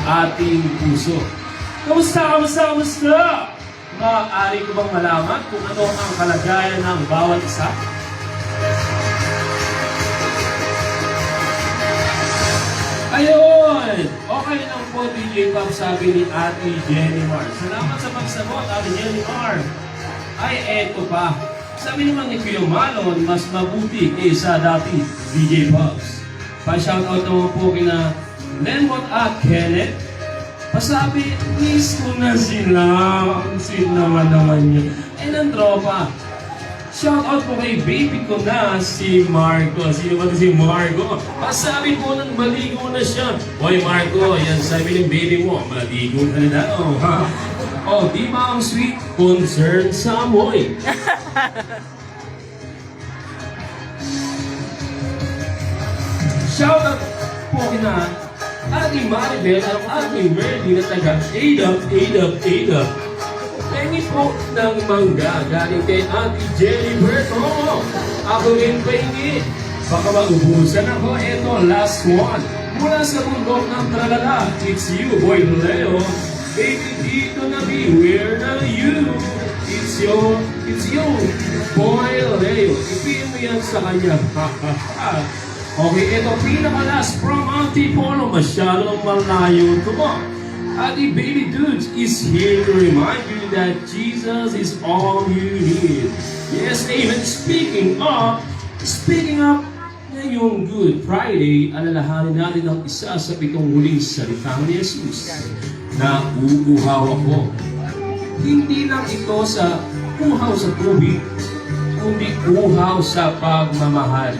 ating puso. Kamusta? Maaari ko bang malaman kung ano ang kalagayan ng bawat isa? Ayun! Okay lang po, DJ Pop, sabi ni Ate Jenny Mar. Salamat sa pagsagot, Ate Jenny Mar. Ay, eto pa. Sabi naman ni Kuya Malon, mas mabuti kaysa dati, DJ Pops. Pa-shoutout naman po kina Lemon at Kenneth. Pasabi, miss ko na sila. Ang sweet naman yun. Ay, ng tropa. Shoutout po kay baby ko na si Marco. Sino ba si Marco? Pasabi po ng maligo na siya. Hoy Marco, yan sabi ng baby mo, maligo ka na daw. Oh, di ba ang sweet? Concern sa amoy. Shoutout po kina Ate Maribel at Ate Merdy na taga ADAP. Pengi po ng mangga galing kay Ate Jenny Berto. Ako rin pengi. Baka maubusan ako. Ito, last one. Mula sa bundok ng tralala, it's you, boy Leo. Baby, dito na be, where na you? It's you, boy Leo. Ipin mo yan sa kanya. Okay, ito pinaka-last from Antipolo. Masyadong malayo. Come on. Ate Baby Dudes is here to remind you that Jesus is all you need. Yes, amen. Speaking of, ngayong Good Friday, alalahanin natin ang isa sa 7 huling salita ni Jesus na uuhaw ako. Hindi lang ito sa uhaw sa tubig, kundi uhaw sa pagmamahal,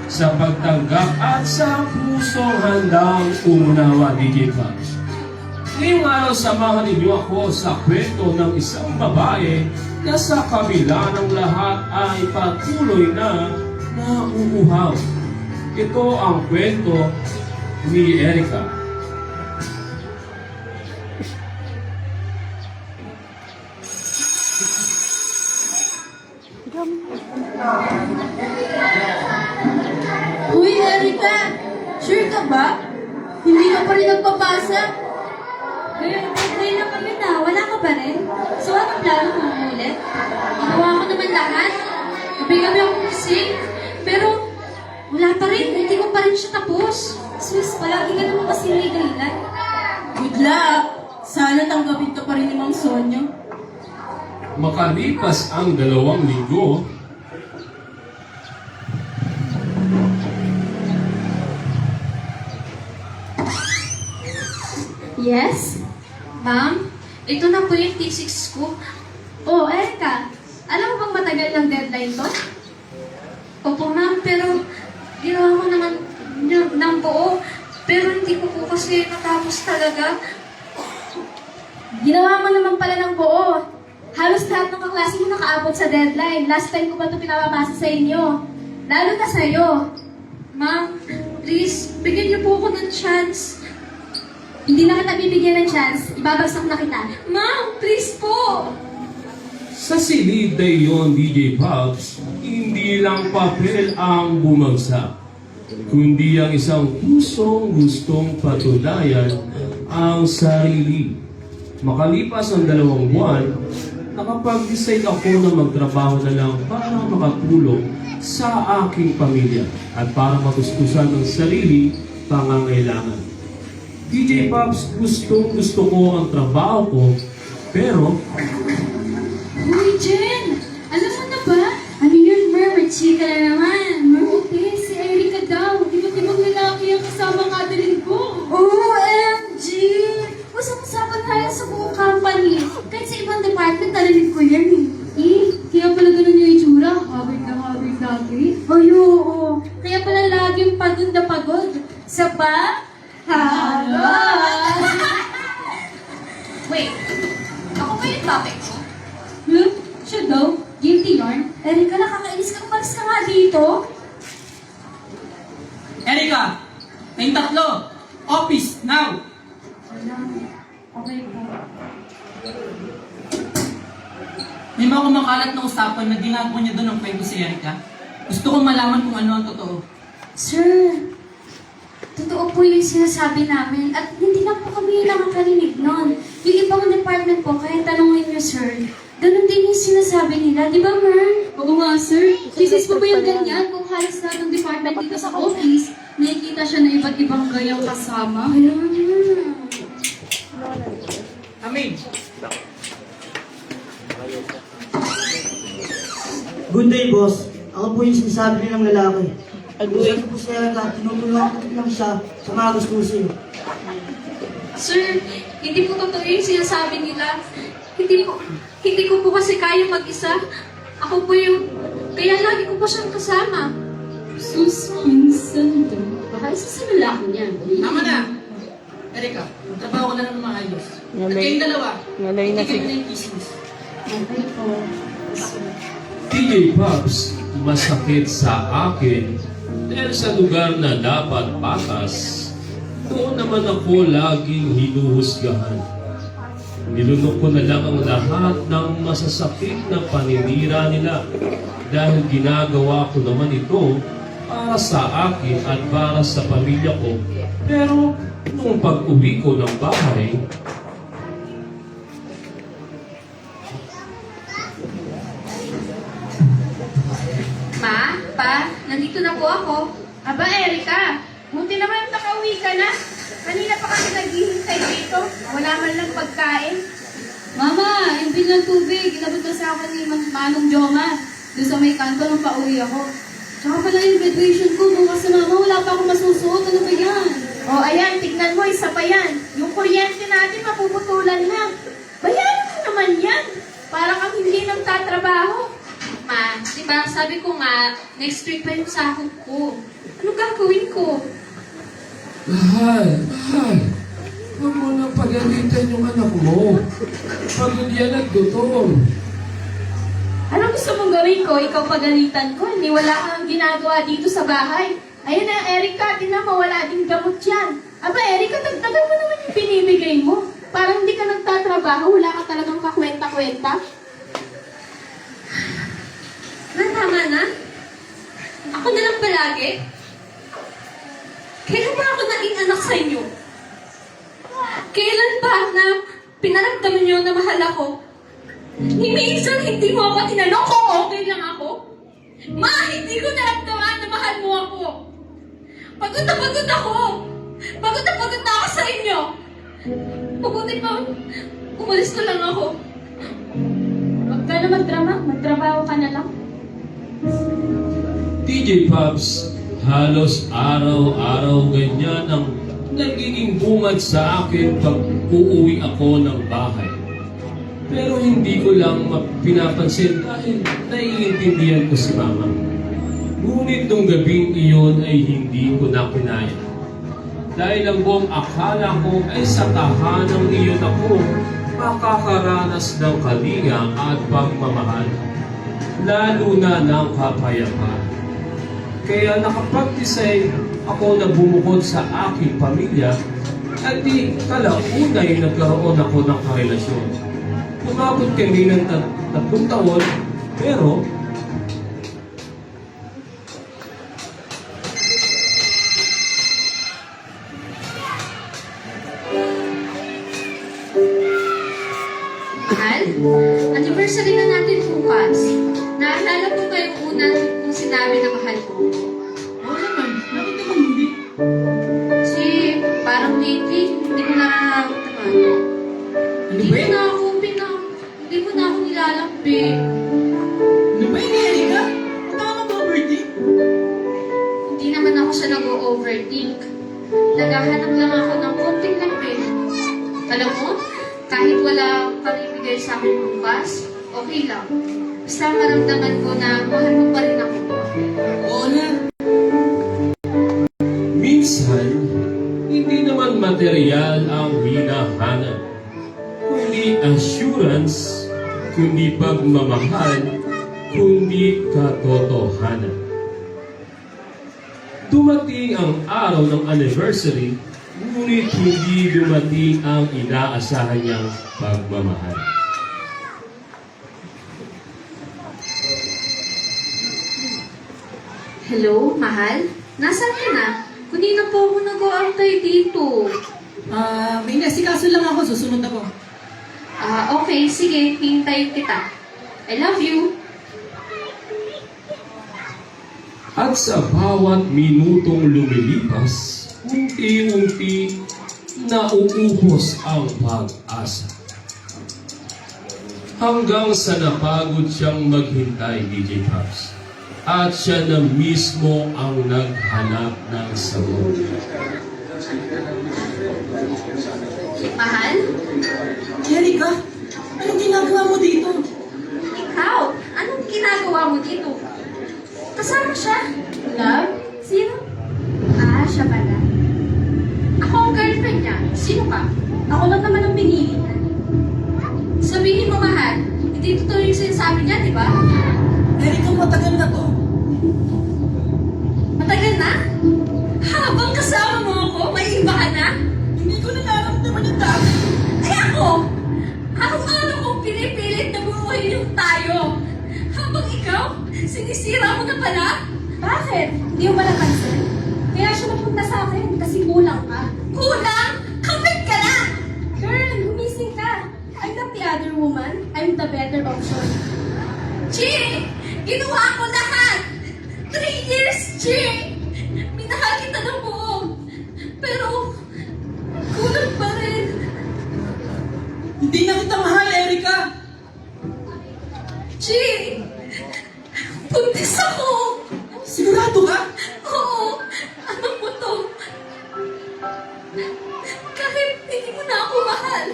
sa pagtanggap at sa pusong handang umunawa, DJ Pops. Ngayong araw, samahan ninyo ako sa kwento ng isang babae na sa kabila ng lahat ay patuloy na nauuhaw. Ito ang kwento ni Erica. Uy, Erica! Sure ka ba? Hindi ka pa rin nagpapasa? Ngayon na kami na, wala ka pa rin? So, anong plano mo ulit? Ginawa ko naman lahat. Kami akong gising. Pero, wala pa rin. Hindi ko pa rin siya tapos. Sus, palagi ka naman kasi may dahilan. Good luck! Sana tanggapin ka pa rin ni Ma'am Sonia. Makalipas ang 2 linggo, Yes? Ma'am, ito na po yung T6 ko. Oh, Erica, alam mo bang matagal ng deadline to? Opo, ma'am, pero ginawa ko naman ng buo. Pero hindi ko po kasi natapos talaga. Ginawa mo naman pala ng buo. Halos lahat ng kaklase mo nakaabot sa deadline. Last time ko pa ito pinapapasa sa inyo. Lalo na sa'yo. Ma'am, please, bigyan niyo po ako ng chance. Hindi na kita bibigyan ng chance. Ibabagsak na kita. Ma'am, please po! sa silid na iyon, DJ Pops, hindi lang papel ang bumagsak, kundi ang isang pusong gustong patunayan ang sarili. Makalipas ang 2 buwan, nakapag-decide ako na magtrabaho na lang para makatulong sa aking pamilya at para matuskusan ang sarili pangangailangan. DJ Pops, gusto ko ang trabaho ko, pero Uy, Jen! Alam mo na ba? Ano yun, Mer? Chika na naman. Mer, si Erica daw. Iba't-ibang lalaki ang kasama nga din ko. OMG! Usap-usapan tayo sa buong company. Kahit sa ibang department, narinig ko yan eh. Kaya pala ganun yung itsura. Habig lagi. Ay, oo. Kaya pala laging pagod na pagod. Sa pa? Wait, ako ba yung topic ko? Siya daw? Guilty yarn? Erica, nakakainis ka. Umalis ka nga dito. Erica! Kayong 3! Office, now! Okay po. May mga kumakalat na usapan na ginagawa niya doon ang kwento si Erica. Gusto kong malaman kung ano ang totoo. Sir, totoo po yung sinasabi namin at hindi lang po sir. Ganun din yung sinasabi nila, di ba, Mer? Oo nga, sir. Thesis po ba yung ganyan? Kung halos lahat ng department dito sa office, nakikita siya ng iba't ibang gayang kasama. Kaya Amin. Good day, boss. Ako po yung sinasabi nilang lalaki. Sabi po siya ka, tinutulungan ko lang siya sa mga gustusin. Sir, hindi po totoo yung sinasabi nila. Hindi ko po kasi kaya mag-isa. Ako po yung... Kaya lagi ko po siyang kasama. Sus, minsan to. Baka isa sa lalaki niya. Tama na. Erika, trabaho ko na ng maayos. At kayong dalawa, hindi kayo na yung kismis. Okay po. TJ Pops, masakit sa akin dahil sa lugar na dapat patas, doon naman ako laging hinuhusgahan. Nilunok ko na lang ang lahat ng masasakit na paninira nila dahil ginagawa ko naman ito para sa akin at para sa pamilya ko. Pero nung pag-uwi ko ng bahay, Ma, Pa, nandito na po ako. Aba, Erika, buti naman nakauwi ka na. Kanina pa kami naghihintay dito. Wala man lang pagkain. Mama, yung bilang tubig, inabot na sa akin ni Manong Joma. Doon sa may kanto nung pauwi ako. Tsaka pala yung graduation ko, bukas na mama, wala pa akong masusuot. Ano ba yan? O, ayan, tignan mo, isa pa yan. Yung kuryente natin mapuputulan na. Bayaran mo naman yan. Para kang hindi nang tatrabaho. Ma, di ba sabi ko nga, next week pa yung sahod ko. Ano gagawin ko? Mahal, huwag mo nang pagalitan yung anak mo. Pagod yan at gutom. Ano gusto mong gawin ko? Ikaw pagalitan ko. Hindi wala kang ginagawa dito sa bahay. Ayun na, Erika, tinan mo, wala ding gamot yan. Aba, Erika, dagdagan mo naman yung binibigay mo. Parang hindi ka nagtatrabaho, wala ka talagang kakwenta-kwenta. Tama na? Ako na lang palagi? Kailan ba ako naging anak sa inyo? Kailan ba na pinaramdaman niyo na mahal ako? Minsan hindi mo ako tinanong kung okay lang ako? Ma, hindi ko naramdaman na mahal mo ako. Pagod na ako. Pagod na ako sa inyo. Mabuti pa, umalis na lang ako. Huwag ka na magdrama, magtrabaho ka na lang. TJ Pops, halos araw-araw ganyan ang nagiging bungad sa akin pag uuwi ako ng bahay. Pero hindi ko lang pinapansin dahil naiintindihan ko si Mama. Ngunit nung gabing iyon ay hindi ko na kinaya. Dahil ang buong akala ko ay sa tahanang iyon ako makakaranas ng kalinga at pagmamahal, lalo na ng kapayapaan. Kaya nakapag-decide ako na bumukod sa aking pamilya at di kalaunay nagkaroon ako ng karelasyon. Umabot kami ng 3 taon, pero Mahal, anniversary na natin bukas. Naalala mo ba yung unang kong sinabi na mahal ko? Oo naman, bakit naman hindi? Kasi parang lately, hindi mo nararamdaman. Ano ba yun? Hindi mo na ako nilalakbi. Ano ba yun, Erika? Huwag ka mag-overthink. Hindi naman ako siya nag-overthink. Naghahanap lang ako ng konting lakbi. Alam mo, kahit wala kang ibigay sa akin bukas, okay lang. Basta maramdaman ko na mahal mo pa rin ako. Oo na. minsan, hindi naman material ang hinahanap, kundi assurance, kundi pagmamahal, kundi katotohanan. Dumating ang araw ng anniversary, ngunit hindi dumating ang inaasahan niyang pagmamahal. Hello, mahal? Nasaan ka na? Kanina po ako nag-aantay dito. May nasikaso lang ako, susunod ako. Okay, sige, hintayin kita. I love you. At sa bawat minutong lumilipas, unti-unti nauubos ang pag-asa. Hanggang sa napagod siyang maghintay, DJ Pops. At siya na mismo ang naghanap ng sagot. Mahal? Erika, anong ginagawa mo dito? Ikaw? Anong ginagawa mo dito? Kasama siya? Love? Sino? Siya pala. Ako ang girlfriend niya. Sino ka? Ako lang naman ang pinili niya. Sabihin mo, mahal, hindi totoo yung sinasabi niya, di ba? Erika, matagal na to. Matagal na? Habang kasama mo ako, may iba ka na? Hindi ko nararamdaman yung dami. Ay ako! Araw-araw kong pinipilit na buhay yung tayo. Habang ikaw, sinisira mo na pala? Bakit? Hindi mo ba napansin? Kaya siya napunta sa akin kasi kulang ka. Kulang? Kamit ka na! Girl, gumising ka. I'm not the other woman. I'm the better option. Chi! Ginawa ko lahat! 3 years, Chi! Minahal kita ng buo. Pero, kulang pa rin. Hindi na kita mahal, Erika. Chi! Buntis ako! Sigurado ka? Oo! Alam mo to. Kahit hindi mo na ako mahal.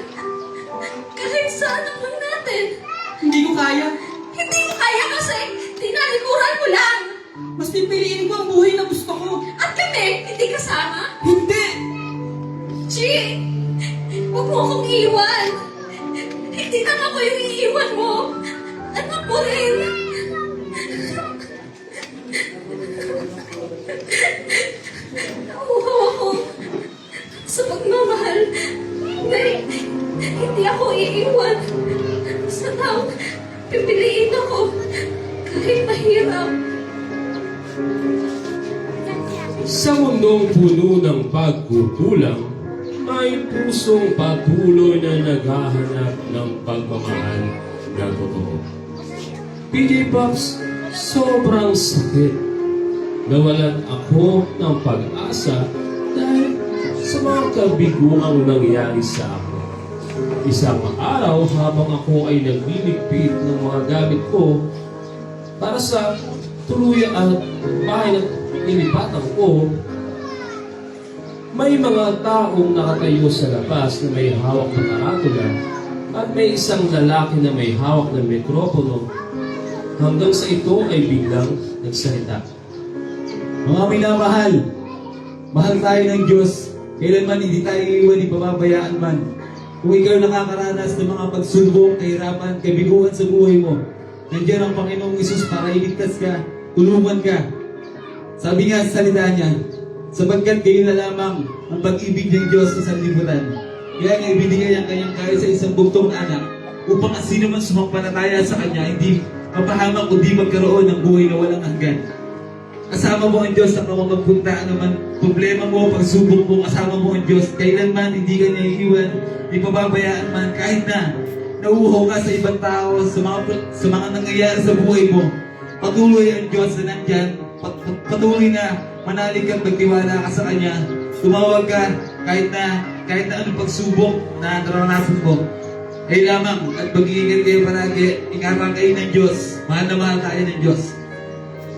Kahit sa anak lang natin. Hindi ko kaya. Hindi mo kaya kasi tinalikuran mo lang. Mas pipiliin ko ang buhay na gusto ko. At kami, hindi kasama. Hindi! Chi! Huwag mo akong iiwan. Hindi lang ako yung iiwan mo. Anak mo rin. Nauhaw ako sa pagmamahal. Hindi ako iiwan. Sa tao, pipiliin ako kahit mahirap. Sa mundong puno ng pagkukulang, may pusong patuloy na naghahanap ng pagmamahal na totoo. PJ Pops, sobrang sakit. Nawalan ako ng pag-asa dahil sa mga kabiguang nangyari sa akin. Isang araw habang ako ay nagliligpit ng mga gamit ko para sa tuluyan at bahay na nilipatan ko, may mga taong nakatayo sa labas na may hawak na karatula at may isang lalaki na may hawak ng mikropono hanggang sa ito ay biglang nagsalita. Mga minamahal, mahal tayo ng Diyos. Kailanman hindi tayo iiwan ni pababayaan man. Kung ikaw nakakaranas ng mga pagsubok, kahirapan, kabiguan sa buhay mo, nandiyan ang Panginoong Isus para iligtas ka, tulungan ka. Sabi nga sa salita niya, sapagkat kayo na lamang ang pag-ibig ng Diyos sa sanlibutan. Kaya nga ibinigay ang kanyang kahit sa isang bugtong na anak upang ang sino man sumampalataya sa kanya hindi mapahamak kundi magkaroon ng buhay na walang hanggan. Kasama mo ang Diyos sa kamamagpuntaan naman problema mo, pagsubok mo, kasama mo ang Diyos. Kailanman hindi ka niya iiwan, di pababayaan man kahit na nauuhaw ka sa ibang tao, sa mga nangyayari sa buhay mo. Patuloy ang Diyos na nandyan, patuloy na manalig ka, magtiwala ka sa Kanya. Tumawag ka kahit na anong pagsubok na naranasan mo. Ay lamang at mag-iingat kayo palagi, ingatan kayo ng Diyos, mahal na mahal tayo ng Diyos.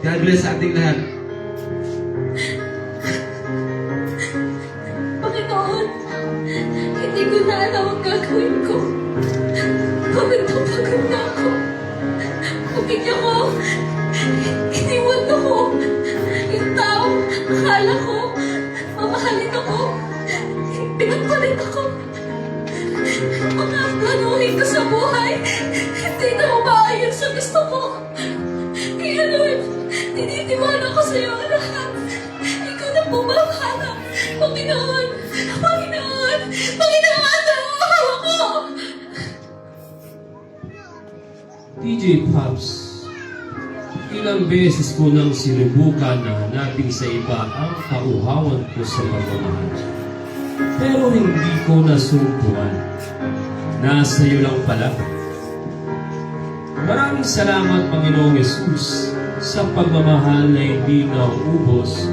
God bless sa ating lahat. Panginoon, hindi ko na alam ang gagawin ko. Pagod na ako. Pagod ako. Iniwan ako. Yung tao, akala ko, mamahalin ako. Pinagpalit ako. Mga planuhin ko sa buhay, hindi na umaayon sa gusto ko. Kaya Lord, tinitiwala ko sa iyo ang lahat. Ikaw na pumahala. Panginoon, Panginoon, Panginoon, tulungan ako! DJ Pops, ilang beses ko nang sinubukan na hanapin sa iba ang kauhawan ko sa pagmamahal. Pero hindi ko nasubukan. nasa iyo lang pala. Maraming salamat, Panginoong Yesus, sa pagmamahal na hindi nauubos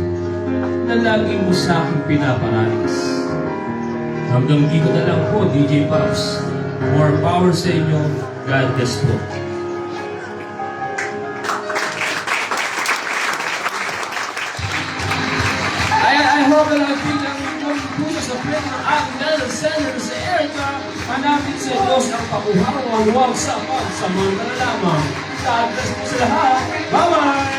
na lagi mo sa akin pinaparanas. Hanggang dito na lang po, DJ Pops. More power sa inyo. God bless po. I hope na bilang puso sa friend ng aking Senator sa Erica, hanapin sa Diyos ang pakuhawang huwag sa pagsamantala lamang. God bless po sa lahat. Bye-bye!